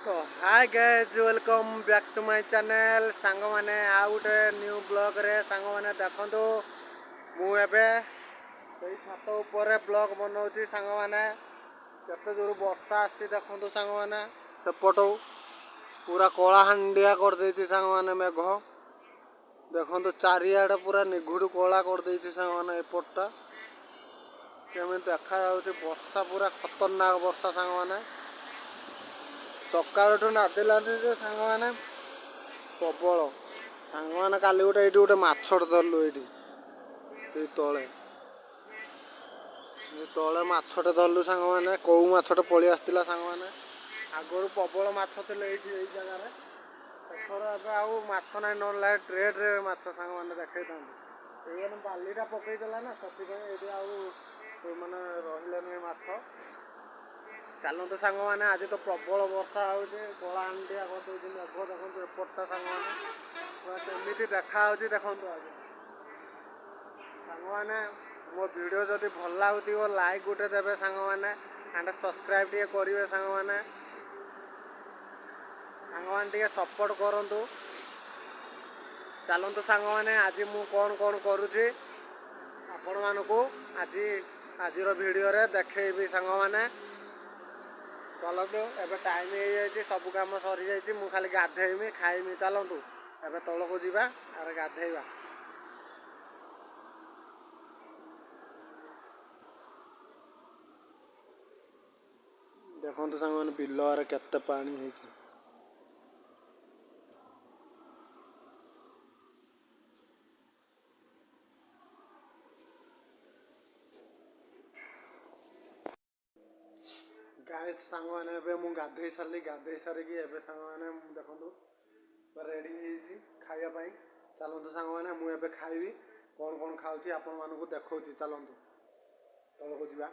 तो hi guys welcome back to my channel song माने आ गोटे न्यू ब्लॉग रे सांग माने देखंतु मु एबे सेई छात ऊपर ब्लॉग बनाउची सांग माने केते जोर वर्षा आछि देखंतु सांग माने सेपटो पूरा कोला हंडिया कर देछि सांग माने मेघ देखंतु चारियाडे पूरा निघुडु कोला कर देछि सांग माने एपटटा केमे देखा जाउछि वर्षा पूरा खतरनाक वर्षा सांग माने सकाळठू नादिलानी जे सांग माने प्रबल सांग माने काली गोटे एठी गोटे माछड़ धरलु एठी ए तळे माछटे धरलु सांग माने कोउ माछटे पळी आस्तिला सांग माने आगरु प्रबल माछ थिले एठी एई जगह रे एथर एबे आउ माछ नै नला ट्रेड रे माछ सांग माने देखै तांदु एगन बालीटा पकई देला ना सती पे एठी आउ माने रहिलेनी माछ चलो तो सांग माने आज तो प्रबल वर्षा होउछे कोला अंडिया कर दउछि मेघ देखंतु एपटटा सांग माने पूरा केमिति देखा होउछि देखंतु आज सांग माने मो वीडियो जदि भल लागुथिबो लाइक गुटे देबे सांग माने एंड सब्सक्राइब टिके करिवे सांग माने टिके सपोर्ट करंतु चलंतु सांग माने आज मु कोन करूछि आपण मानको आजिर वीडियो रे देखैबी सांग माने चलतु एबे टाइम हो जाए सब कम सरी जाइए मु खाली गाधेमी खाइमी चलतु एबे तल को जीवा आरे गाधेइबा देखंतु संग माने बिल आरे केते पानी हेछि गाइस सांग माने एबे मु गाधेइ सारी कि एबे सांग माने देखंतु रेडी हेछि खाइया पई चलंतु सांग माने मु एबे खाइबी कोन खाउछि आपन मानको देखौछि चलंतु तल को जीवा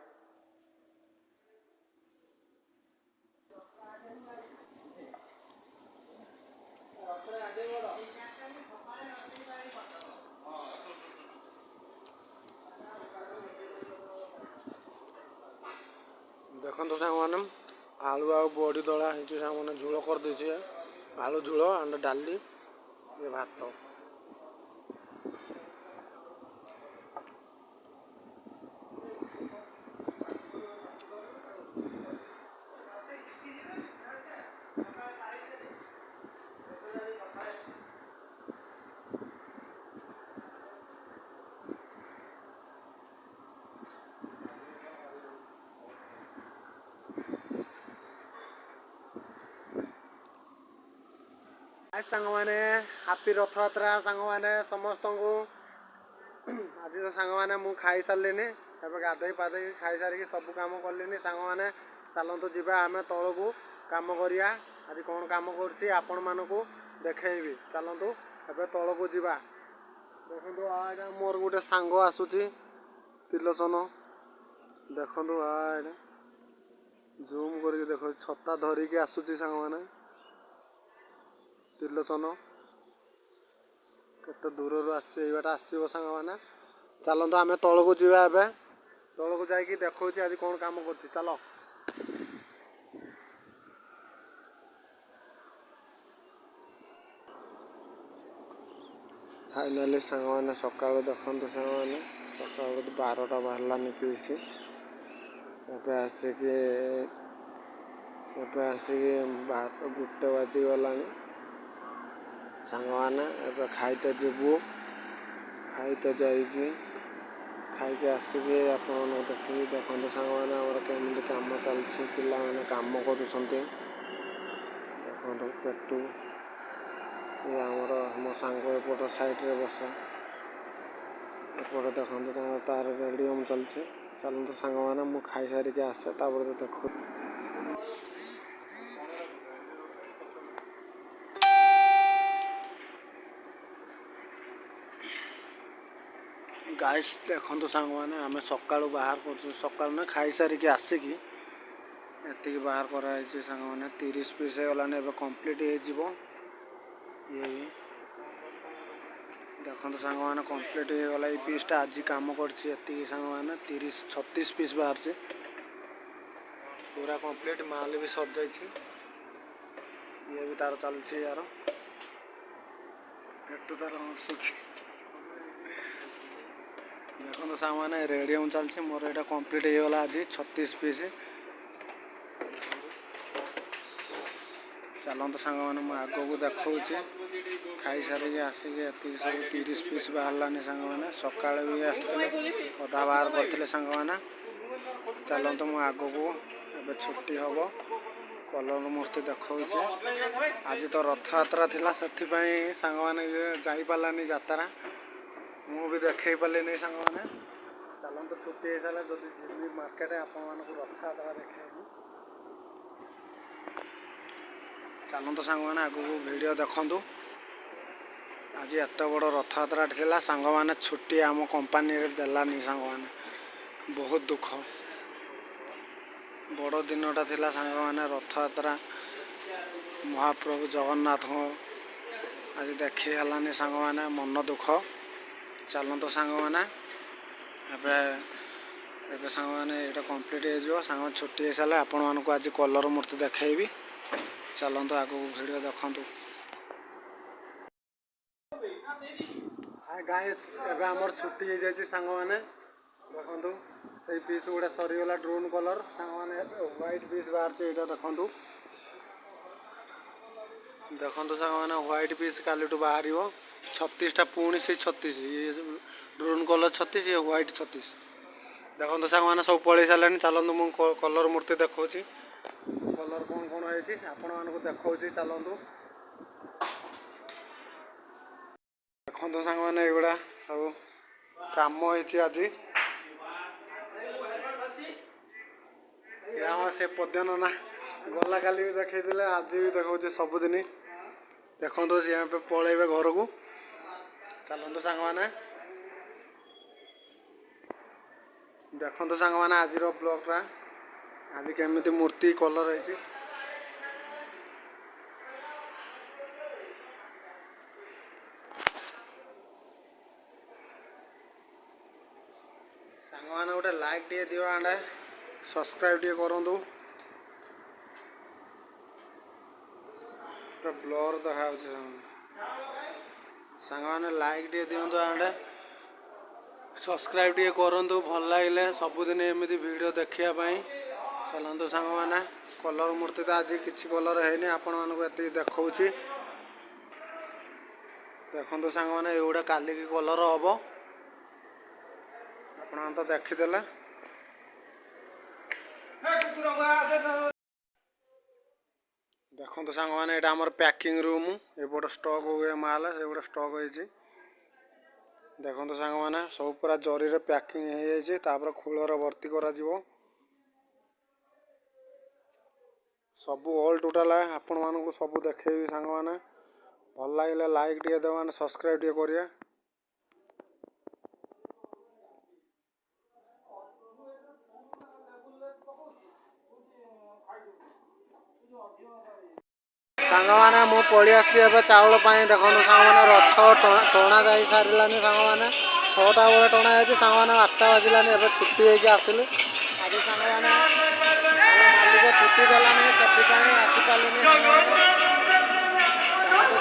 देखंतु सांग माने आलू आ बड़ी दला हेछि सांग माने झोल कर देछि आलू झोल एंड डाली ये भात सांग माने हैप्पी रथयात्रा सांग माने समस्त को आज तो सांग माने मु खाई सारलिनी एबे गाधई पाधई खाई सारिकी सब काम करलिनी सांग माने चलंतु जीवा आमे तळ को काम करिया आज कोन काम करछि आपण मानको देखैबी चलंतु एबे तळ को जीवा देखंतु आडा मोर गुटे सांग आसुछि तिलोचन देखंतु आडा जूम करके देखो छत्ता धरी के आसुछि सांग माने तिलोचन केते दूर आछे एबाटा आसीबो सांग माने चलंतु आमे तळ को जीवा एबे तळ को जाई कि देखौछि आज कोन काम करछि चलो फाइनली सांग माने सकाळ देखंतु सांग माने सकाळ 12टा बाहरला निकलिछि एबे आसे के 12 गुटे बाजी गलानी सांग माने एबे खाइते जेबू खाइते जाइकी खाइके आसिके आपण देखि देखंतु सांग माने हमर केमिति काम चलछि पिला माने काम करूछन्ते देखंतु पेटू ये हमर हम सांग एपट साइड रे बसा एपट देखंतु तार रेडियम चलछि चलंतु सांग माने मु खाइ सारी के आसे तापर देखु गाइस देखंतु सांग माने आमे सकाळु बाहर करछु सकाळु ना खाइ सारी के आसिकी एति बाहर करा है सांग माने 30 पीस गलाने एबे कंप्लीट हे जिवो ये देखंतु सांग माने कंप्लीट हे गला ए पीसटा आज काम करछि एति सांग माने 30 36 पीस बाहर से पूरा कंप्लीट माल भी सब जाई छी ये भी तार चलती यार पेट तार हसुची देखो सामान रेडियम चलती मोर यहाँ कंप्लीट होगा आज 36 पीस चलते सांग मैंने मुझे आग को देखा खाई सारिक आसिक सब 30 पीस बाहरलानी सांग मैंने सका भी आसते अधा बाहर करते सांग मैंने चलते मुझे आग को ए छुट्टी हम कलर मूर्ति देखा आज तो रथ यात्रा थिला से सांग मैंने जापारानी यात्रा मु भी देखे पारे सांग मैंने चलते छुट्टी हो सारे जब जी मार्केट आपण रथ यात्रा देखे चलते सांग मैंने आग को वीडियो देखु आज एत बड़ रथ यात्रा था सांग मैंने छुट्टी आम कंपानी देलानी सांग मैंने बहुत दुख बड़ दिनटा थिला सांग मैंने रथ यात्रा महाप्रभु जगन्नाथ आज देखी हेलानी सांग मैंने मन दुख चलते सांग मैंने एबे सांग मैंने यहाँ कंप्लीट हो सांग छुट्टी हो सारे आपण मानक आज कलर मूर्ति देखी चलते आग वीडियो देखु गाइस एबे हमर छुट्टी हो जाए सांग मैंने देखु से पीस गुड़ा सरीगला ड्रोन कलर सांग मैंने व्हाइट पीस बाहर से यहाँ देखु देखो सांग मैंने व्हाइट पीस काली बाहर 36टा पुणी से 36 ये ड्रोन कलर 36 ये व्हाइट 36 देखो सांग मैंने सब पलि सारे चलते मुझे कलर मूर्ति देखा कलर कौन कौन है आपण मानक देखा चलतु देखो सांग मैंने युवा सब कम आज से पद्यन ना गला काली भी देखते आज भी देखा सबुदिन देखो सी पे पलैबे घर को चलतु सांग मैंने देखो सांग मैंने आज ब्लॉगटा आज केमी मूर्ति कलर है सांग मैंने गोटे लाइक टे दियो आंडे सब्सक्राइब टे करूँ ब्लर देखा सांग मैंने लाइक टे दिंतु आंडे सब्सक्राइब टे करूँ भल लगे सबुदिन एमती वीडियो देखापी चलतु सांग मैंने कलर मूर्ति तो आज किसी कलर है आपण मानक ये देखा देखो सांग मैंने ये काली की कलर हम आप तो देखीदे देखो सांग मैंने यहाँ आम पैकिंग रूम एपट स्टक हुए माल से गोटे स्टक हो देखो सांग मैंने सब पूरा जरी रे पैकिंग हो खोलर भर्ती करा सब ऑल टोटाल आपण मानक सब देखेबी सांग मैंने भल लगे लाइक टे देवाने सब्सक्राइब टे करिए सांग मैंने मु पलि आसी चाउल देखो सांग मैंने रथ टणा जा सारानी सांग मैंने 6टा बेले टणा जाए सांग मैंने 8टा बाजिलानी छुट्टी होगी आसिलु आज सांग मैंने मालिक छुट्टी देलानी से आसीपारे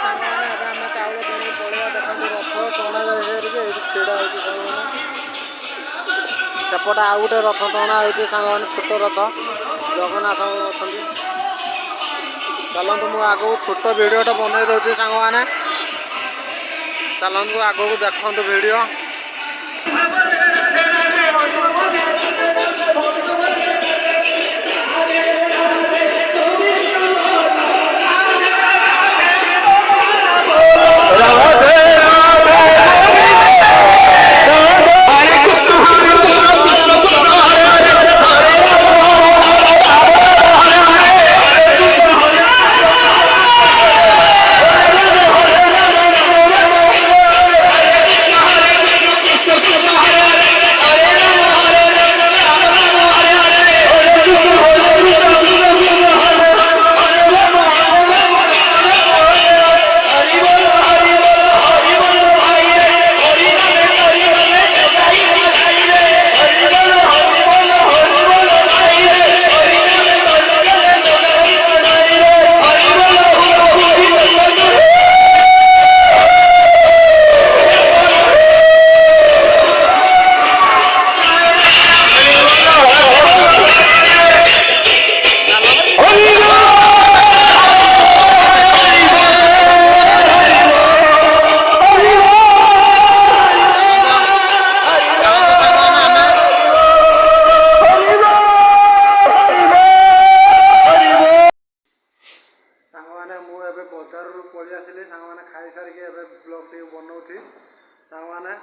सांग मैंने आम चाउल किन पलैया देखो रथ टणा जाए छेड़ा हो सेपटे आउ गोटे रथ टणा हो सांग मैंने छोट रथ जगन्नाथ अच्छा चलतु मुझे आग छोट वीडियोटा बनई दूसरी सांग मैंने चलतु आग को देखु वीडियो ସାଙ୍ଗମାନେ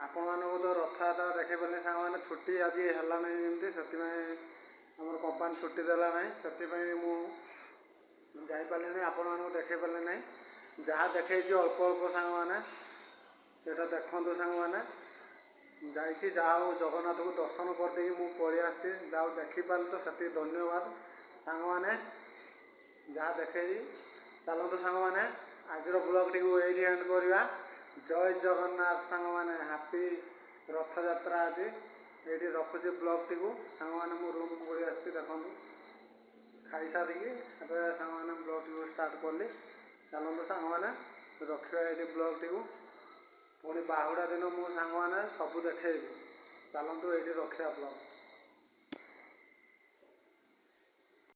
ଆପଣମାନଙ୍କୁ ତ ରଥଯାତ୍ରା ଦେଖେଇ ପାରିଲି ସାଙ୍ଗମାନେ, ଛୁଟି ଆଜି ହେଲା ନାହିଁ ଯେମିତି, ସେଥିପାଇଁ ଆମର କମ୍ପାନୀ ଛୁଟି ଦେଲା ନାହିଁ, ସେଥିପାଇଁ ମୁଁ ଯାଇପାରିଲିନି, ଆପଣମାନଙ୍କୁ ଦେଖେଇ ପାରିଲି ନାହିଁ। ଯାହା ଦେଖେଇଛି ଅଳ୍ପ ଅଳ୍ପ ସାଙ୍ଗମାନେ, ସେଇଟା ଦେଖନ୍ତୁ ସାଙ୍ଗମାନେ। ଯାଇଛି, ଯାହା ହଉ ଜଗନ୍ନାଥଙ୍କୁ ଦର୍ଶନ କରିଦେଇକି ମୁଁ ପଳେଇ ଆସିଛି, ଯାହା ହଉ ଦେଖିପାରିଲି ତ ସେତିକି ଧନ୍ୟବାଦ ସାଙ୍ଗମାନେ। ଯାହା ଦେଖେଇଲି, ଚାଲନ୍ତୁ ସାଙ୍ଗମାନେ ଆଜିର ବ୍ଲଗ୍ଟିକୁ ଏଇଠି ଏଣ୍ଡ କରିବା। ଜୟ ଜଗନ୍ନାଥ ସାଙ୍ଗମାନେ, ହାପି ରଥଯାତ୍ରା ଆଜି। ଏଇଠି ରଖୁଛି ବ୍ଲଗ୍ଟିକୁ ସାଙ୍ଗମାନେ, ମୁଁ ରୁମ୍କୁ ପଳେଇ ଆସିଛି। ଦେଖନ୍ତୁ ଖାଇସାରିକି ଏବେ ସାଙ୍ଗମାନେ ବ୍ଲଗ୍ଟିକୁ ଷ୍ଟାର୍ଟ କଲି। ଚାଲନ୍ତୁ ସାଙ୍ଗମାନେ ରଖିବା ଏଇଠି ବ୍ଲଗ୍ଟିକୁ, ପୁଣି ବାହୁଡ଼ା ଦିନ ମୁଁ ସାଙ୍ଗମାନେ ସବୁ ଦେଖେଇବି। ଚାଲନ୍ତୁ ଏଇଠି ରଖିବା ବ୍ଲଗ୍।